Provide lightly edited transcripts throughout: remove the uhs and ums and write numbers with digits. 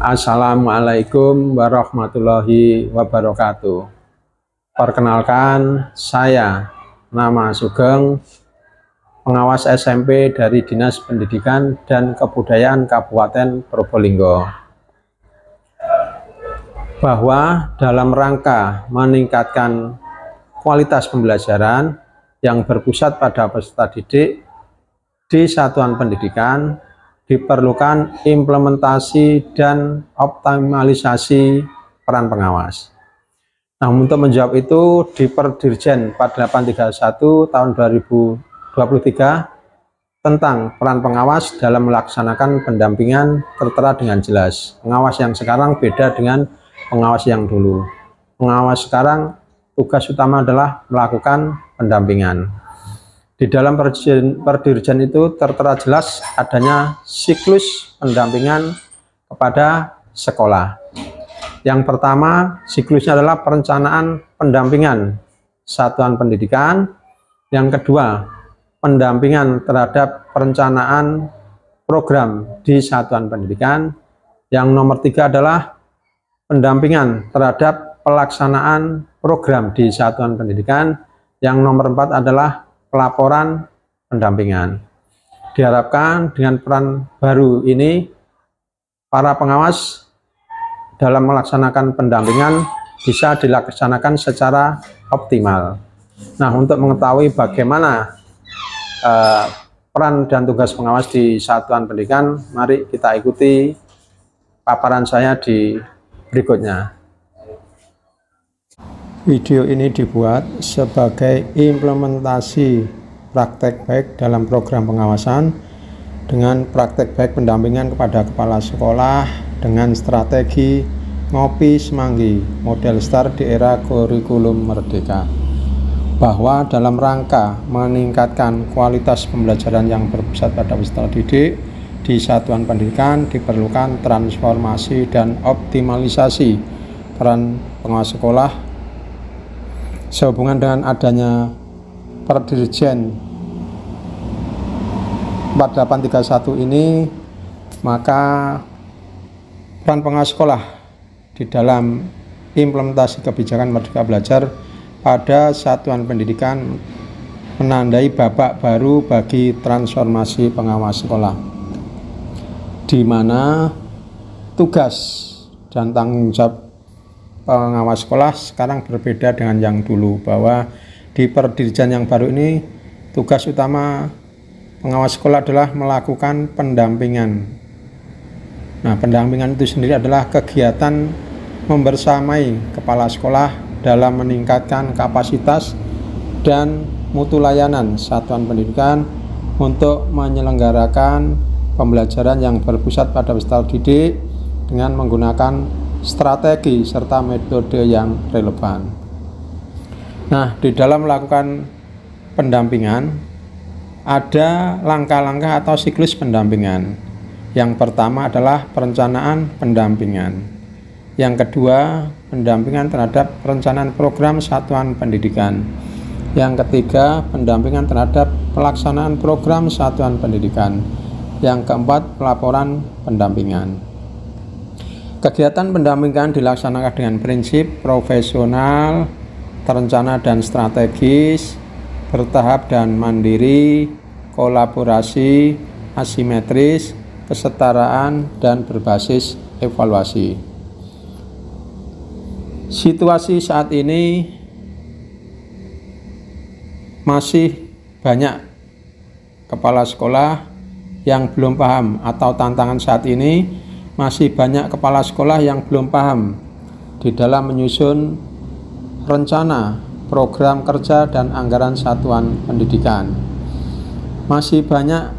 Assalamualaikum warahmatullahi wabarakatuh. Perkenalkan, saya nama Sugeng, pengawas SMP dari Dinas Pendidikan dan Kebudayaan Kabupaten Probolinggo. Bahwa dalam rangka meningkatkan kualitas pembelajaran yang berpusat pada peserta didik di satuan pendidikan, diperlukan implementasi dan optimalisasi peran pengawas. Nah, untuk menjawab itu, di Perdirjen 4831 tahun 2023 tentang peran pengawas dalam melaksanakan pendampingan tertera dengan jelas. Pengawas yang sekarang beda dengan pengawas yang dulu. Pengawas sekarang tugas utama adalah melakukan pendampingan. Di dalam Perdirjen itu tertera jelas adanya siklus pendampingan kepada sekolah. Yang pertama, siklusnya adalah perencanaan pendampingan satuan pendidikan. Yang kedua, pendampingan terhadap perencanaan program di satuan pendidikan. Yang nomor tiga adalah pendampingan terhadap pelaksanaan program di satuan pendidikan. Yang nomor empat adalah pelaporan pendampingan. Diharapkan dengan peran baru ini, para pengawas dalam melaksanakan pendampingan bisa dilaksanakan secara optimal. Nah, untuk mengetahui bagaimana peran dan tugas pengawas di satuan pendidikan, mari kita ikuti paparan saya di berikutnya. Video ini dibuat sebagai implementasi praktek baik dalam program pengawasan dengan praktek baik pendampingan kepada kepala sekolah dengan strategi ngopi semanggi model STAR di era kurikulum merdeka, bahwa dalam rangka meningkatkan kualitas pembelajaran yang berpusat pada peserta didik di satuan pendidikan diperlukan transformasi dan optimalisasi peran pengawas sekolah. Sehubungan dengan adanya Perdirjen 4831 ini, maka peran pengawas sekolah di dalam implementasi kebijakan Merdeka Belajar pada satuan pendidikan menandai babak baru bagi transformasi pengawas sekolah, di mana tugas dan tanggung jawab pengawas sekolah sekarang berbeda dengan yang dulu, bahwa di Perdirjen yang baru ini tugas utama pengawas sekolah adalah melakukan pendampingan. Nah, pendampingan itu sendiri adalah kegiatan membersamai kepala sekolah dalam meningkatkan kapasitas dan mutu layanan satuan pendidikan untuk menyelenggarakan pembelajaran yang berpusat pada peserta didik dengan menggunakan strategi serta metode yang relevan. Nah, di dalam melakukan pendampingan ada langkah-langkah atau siklus pendampingan. Yang pertama adalah perencanaan pendampingan. Yang kedua, pendampingan terhadap perencanaan program satuan pendidikan. Yang ketiga, pendampingan terhadap pelaksanaan program satuan pendidikan. Yang keempat, pelaporan pendampingan. Kegiatan pendampingan dilaksanakan dengan prinsip profesional, terencana dan strategis, bertahap dan mandiri, kolaborasi, asimetris, kesetaraan, dan berbasis evaluasi. Situasi saat ini masih banyak kepala sekolah yang belum paham, atau tantangan saat ini masih banyak kepala sekolah yang belum paham di dalam menyusun rencana, program kerja, dan anggaran satuan pendidikan. Masih banyak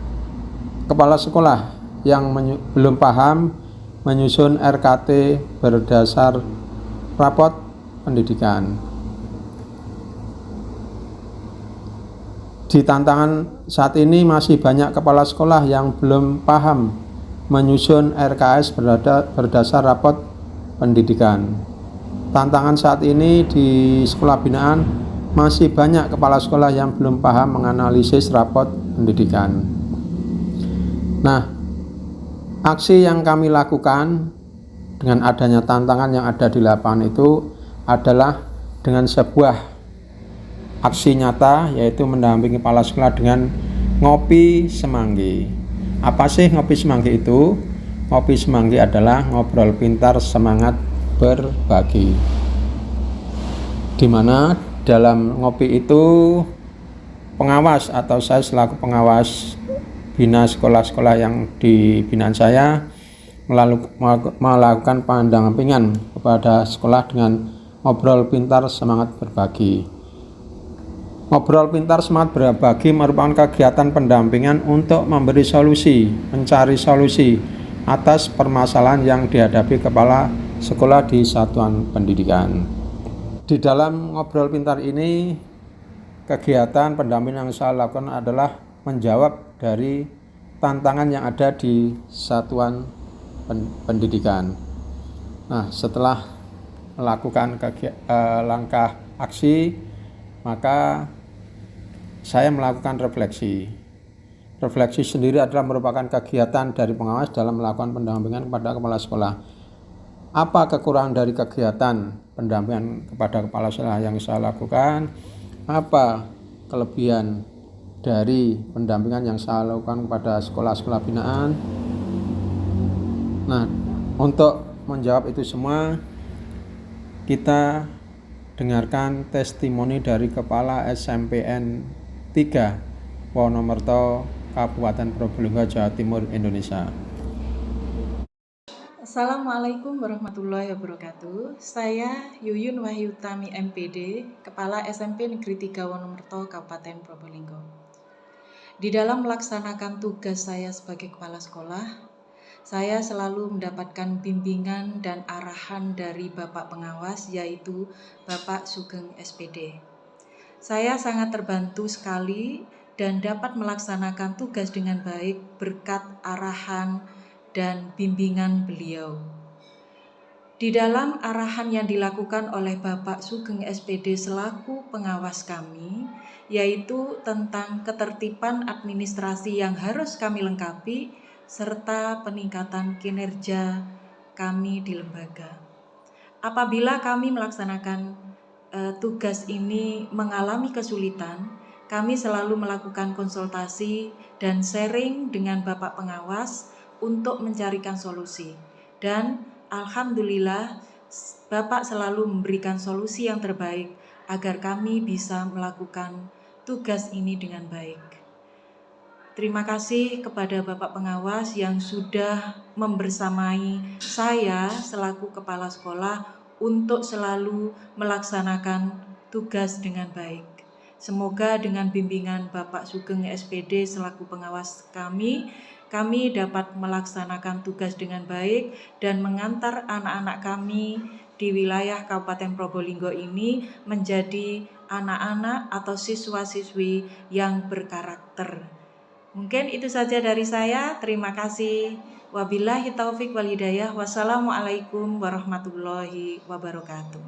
kepala sekolah yang belum paham menyusun RKT berdasar rapot pendidikan. Di tantangan saat ini masih banyak kepala sekolah yang belum paham menyusun RKS berdasar rapot pendidikan. Tantangan saat ini di sekolah binaan masih banyak kepala sekolah yang belum paham menganalisis rapot pendidikan. Nah, aksi yang kami lakukan dengan adanya tantangan yang ada di lapangan itu adalah dengan sebuah aksi nyata, yaitu mendampingi kepala sekolah dengan ngopi semanggi. Apa sih ngopi semanggi itu? Ngopi semanggi adalah ngobrol pintar semangat berbagi, dimana dalam ngopi itu pengawas atau saya selaku pengawas bina sekolah-sekolah yang di binaan saya melakukan pendampingan kepada sekolah dengan ngobrol pintar semangat berbagi. Ngobrol pintar semangat berbagi merupakan kegiatan pendampingan untuk memberi solusi, mencari solusi atas permasalahan yang dihadapi kepala sekolah di satuan pendidikan. Di dalam ngobrol pintar ini, kegiatan pendampingan yang saya lakukan adalah menjawab dari tantangan yang ada di satuan pendidikan. Nah, setelah melakukan langkah aksi, maka saya melakukan refleksi. Refleksi sendiri adalah merupakan kegiatan dari pengawas dalam melakukan pendampingan kepada kepala sekolah. Apa kekurangan dari kegiatan pendampingan kepada kepala sekolah yang saya lakukan? Apa kelebihan dari pendampingan yang saya lakukan kepada sekolah-sekolah binaan? Nah, untuk menjawab itu semua, kita dengarkan testimoni dari Kepala SMPN 3 Wonomerto, Kabupaten Probolinggo, Jawa Timur, Indonesia. Assalamualaikum warahmatullahi wabarakatuh. Saya Yuyun Wahyutami MPD, Kepala SMP Negeri 3 Wonomerto, Kabupaten Probolinggo. Di dalam melaksanakan tugas saya sebagai kepala sekolah, saya selalu mendapatkan bimbingan dan arahan dari Bapak Pengawas, yaitu Bapak Sugeng SPD. Saya sangat terbantu sekali dan dapat melaksanakan tugas dengan baik berkat arahan dan bimbingan beliau. Di dalam arahan yang dilakukan oleh Bapak Sugeng SPD selaku pengawas kami, yaitu tentang ketertiban administrasi yang harus kami lengkapi, serta peningkatan kinerja kami di lembaga. Apabila kami melaksanakan tugas ini mengalami kesulitan, kami selalu melakukan konsultasi dan sharing dengan Bapak Pengawas untuk mencarikan solusi. Dan alhamdulillah Bapak selalu memberikan solusi yang terbaik agar kami bisa melakukan tugas ini dengan baik. Terima kasih kepada Bapak Pengawas yang sudah membersamai saya selaku kepala sekolah untuk selalu melaksanakan tugas dengan baik. Semoga dengan bimbingan Bapak Sugeng SPD selaku pengawas kami dapat melaksanakan tugas dengan baik dan mengantar anak-anak kami di wilayah Kabupaten Probolinggo ini menjadi anak-anak atau siswa-siswi yang berkarakter. Mungkin itu saja dari saya. Terima kasih. Wabillahi taufik wal hidayah. Wassalamualaikum warahmatullahi wabarakatuh.